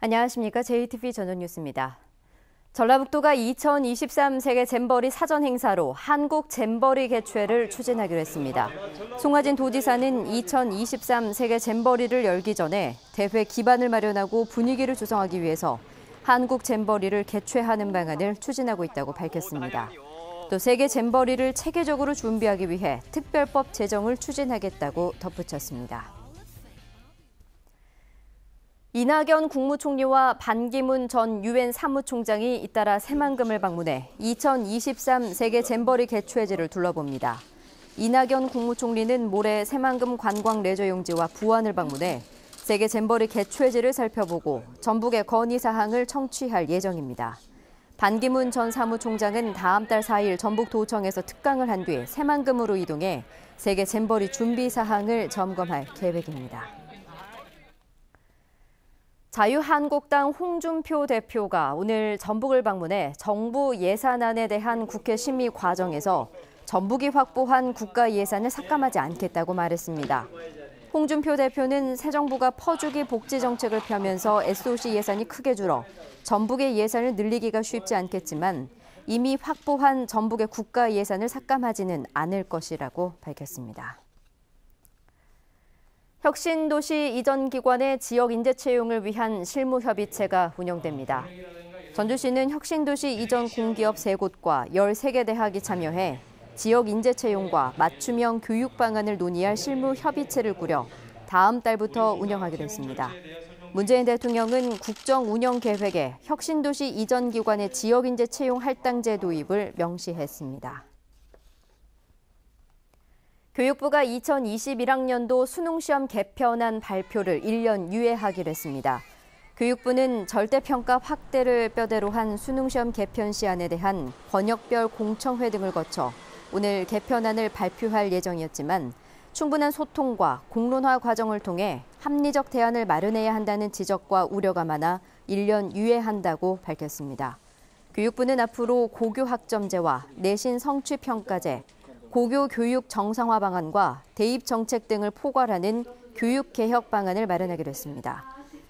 안녕하십니까. JTV 저녁 뉴스입니다. 전라북도가 2023 세계 잼버리 사전 행사로 한국 잼버리 개최를 추진하기로 했습니다. 송하진 도지사는 2023 세계 잼버리를 열기 전에 대회 기반을 마련하고 분위기를 조성하기 위해서 한국 잼버리를 개최하는 방안을 추진하고 있다고 밝혔습니다. 또 세계 잼버리를 체계적으로 준비하기 위해 특별법 제정을 추진하겠다고 덧붙였습니다. 이낙연 국무총리와 반기문 전 유엔 사무총장이 잇따라 새만금을 방문해 2023 세계 잼버리 개최지를 둘러봅니다. 이낙연 국무총리는 모레 새만금 관광레저용지와 부안을 방문해 세계 잼버리 개최지를 살펴보고 전북의 건의사항을 청취할 예정입니다. 반기문 전 사무총장은 다음 달 4일 전북도청에서 특강을 한 뒤 새만금으로 이동해 세계 잼버리 준비 사항을 점검할 계획입니다. 자유한국당 홍준표 대표가 오늘 전북을 방문해 정부 예산안에 대한 국회 심의 과정에서 전북이 확보한 국가 예산을 삭감하지 않겠다고 말했습니다. 홍준표 대표는 새 정부가 퍼주기 복지 정책을 펴면서 SOC 예산이 크게 줄어 전북의 예산을 늘리기가 쉽지 않겠지만 이미 확보한 전북의 국가 예산을 삭감하지는 않을 것이라고 밝혔습니다. 혁신도시 이전 기관의 지역 인재 채용을 위한 실무협의체가 운영됩니다. 전주시는 혁신도시 이전 공기업 3곳과 13개 대학이 참여해 지역 인재 채용과 맞춤형 교육 방안을 논의할 실무협의체를 꾸려 다음 달부터 운영하기로 했습니다. 문재인 대통령은 국정 운영 계획에 혁신도시 이전 기관의 지역 인재 채용 할당제 도입을 명시했습니다. 교육부가 2021학년도 수능시험 개편안 발표를 1년 유예하기로 했습니다. 교육부는 절대평가 확대를 뼈대로 한 수능시험 개편 시안에 대한 권역별 공청회 등을 거쳐 오늘 개편안을 발표할 예정이었지만 충분한 소통과 공론화 과정을 통해 합리적 대안을 마련해야 한다는 지적과 우려가 많아 1년 유예한다고 밝혔습니다. 교육부는 앞으로 고교학점제와 내신 성취평가제, 고교 교육 정상화 방안과 대입 정책 등을 포괄하는 교육 개혁 방안을 마련하기로 했습니다.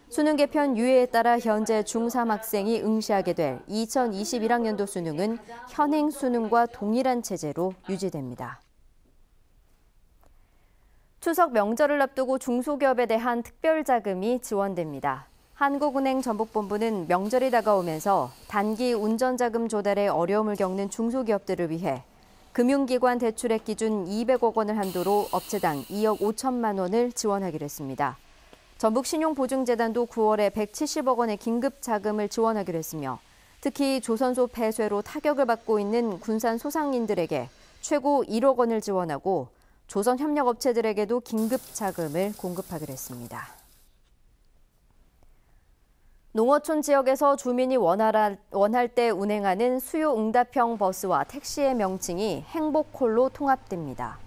수능 개편 유예에 따라 현재 중3 학생이 응시하게 될 2021학년도 수능은 현행 수능과 동일한 체제로 유지됩니다. 추석 명절을 앞두고 중소기업에 대한 특별자금이 지원됩니다. 한국은행 전북본부는 명절이 다가오면서 단기 운전자금 조달에 어려움을 겪는 중소기업들을 위해 금융기관 대출액 기준 200억 원을 한도로 업체당 2억 5천만 원을 지원하기로 했습니다. 전북신용보증재단도 9월에 170억 원의 긴급 자금을 지원하기로 했으며 특히 조선소 폐쇄로 타격을 받고 있는 군산 소상인들에게 최고 1억 원을 지원하고 조선협력업체들에게도 긴급 자금을 공급하기로 했습니다. 농어촌 지역에서 주민이 원할 때 운행하는 수요응답형 버스와 택시의 명칭이 행복콜로 통합됩니다.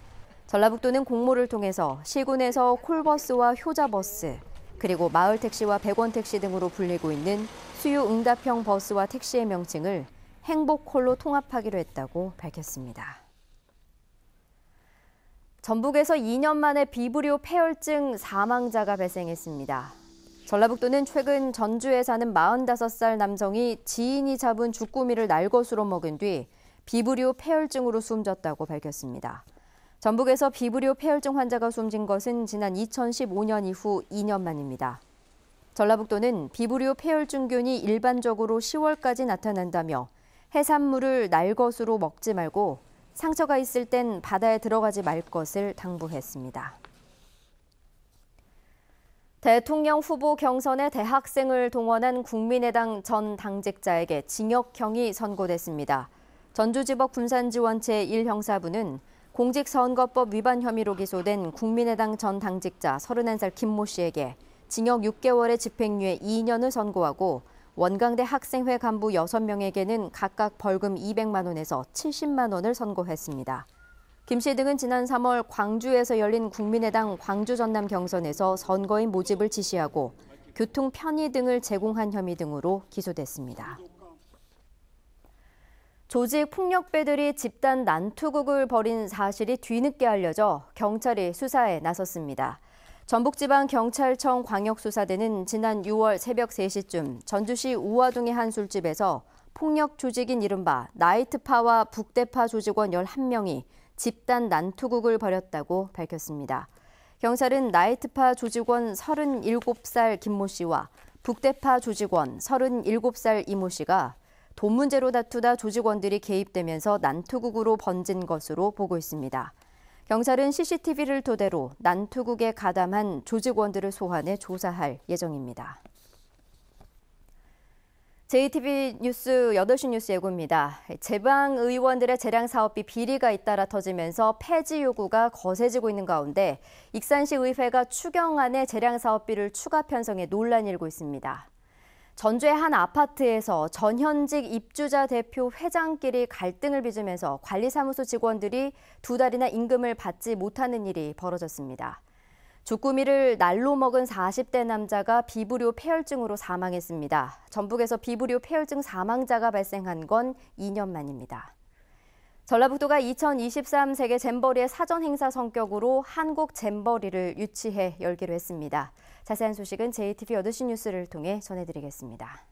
전라북도는 공모를 통해서 시군에서 콜버스와 효자버스, 그리고 마을택시와 100원 택시 등으로 불리고 있는 수요응답형 버스와 택시의 명칭을 행복콜로 통합하기로 했다고 밝혔습니다. 전북에서 2년 만에 비브리오 폐혈증 사망자가 발생했습니다. 전라북도는 최근 전주에 사는 45살 남성이 지인이 잡은 주꾸미를 날것으로 먹은 뒤 비브리오 폐혈증으로 숨졌다고 밝혔습니다. 전북에서 비브리오 폐혈증 환자가 숨진 것은 지난 2015년 이후 2년 만입니다. 전라북도는 비브리오 폐혈증균이 일반적으로 10월까지 나타난다며 해산물을 날것으로 먹지 말고 상처가 있을 땐 바다에 들어가지 말 것을 당부했습니다. 대통령 후보 경선에 대학생을 동원한 국민의당 전 당직자에게 징역형이 선고됐습니다. 전주지법 군산지원체 1형사부는 공직선거법 위반 혐의로 기소된 국민의당 전 당직자 31살 김모 씨에게 징역 6개월의 집행유예 2년을 선고하고 원광대 학생회 간부 6명에게는 각각 벌금 200만 원에서 70만 원을 선고했습니다. 김 씨 등은 지난 3월 광주에서 열린 국민의당 광주 전남 경선에서 선거인 모집을 지시하고 교통 편의 등을 제공한 혐의 등으로 기소됐습니다. 조직 폭력배들이 집단 난투극을 벌인 사실이 뒤늦게 알려져 경찰이 수사에 나섰습니다. 전북지방경찰청 광역수사대는 지난 6월 새벽 3시쯤 전주시 우화동의 한 술집에서 폭력 조직인 이른바 나이트파와 북대파 조직원 11명이 집단 난투극을 벌였다고 밝혔습니다. 경찰은 나이트파 조직원 37살 김모 씨와 북대파 조직원 37살 이모 씨가 돈 문제로 다투다 조직원들이 개입되면서 난투극으로 번진 것으로 보고 있습니다. 경찰은 CCTV를 토대로 난투극에 가담한 조직원들을 소환해 조사할 예정입니다. JTB 뉴스 8시 뉴스 예고입니다. 지방의원들의 재량사업비 비리가 잇따라 터지면서 폐지 요구가 거세지고 있는 가운데 익산시 의회가 추경안에 재량사업비를 추가 편성해 논란이 일고 있습니다. 전주의 한 아파트에서 전현직 입주자 대표 회장끼리 갈등을 빚으면서 관리사무소 직원들이 2달이나 임금을 받지 못하는 일이 벌어졌습니다. 주꾸미를 날로 먹은 40대 남자가 비브리오 폐혈증으로 사망했습니다. 전북에서 비브리오 폐혈증 사망자가 발생한 건 2년 만입니다. 전라북도가 2023 세계 잼버리의 사전 행사 성격으로 한국 잼버리를 유치해 열기로 했습니다. 자세한 소식은 JTB 8시 뉴스를 통해 전해드리겠습니다.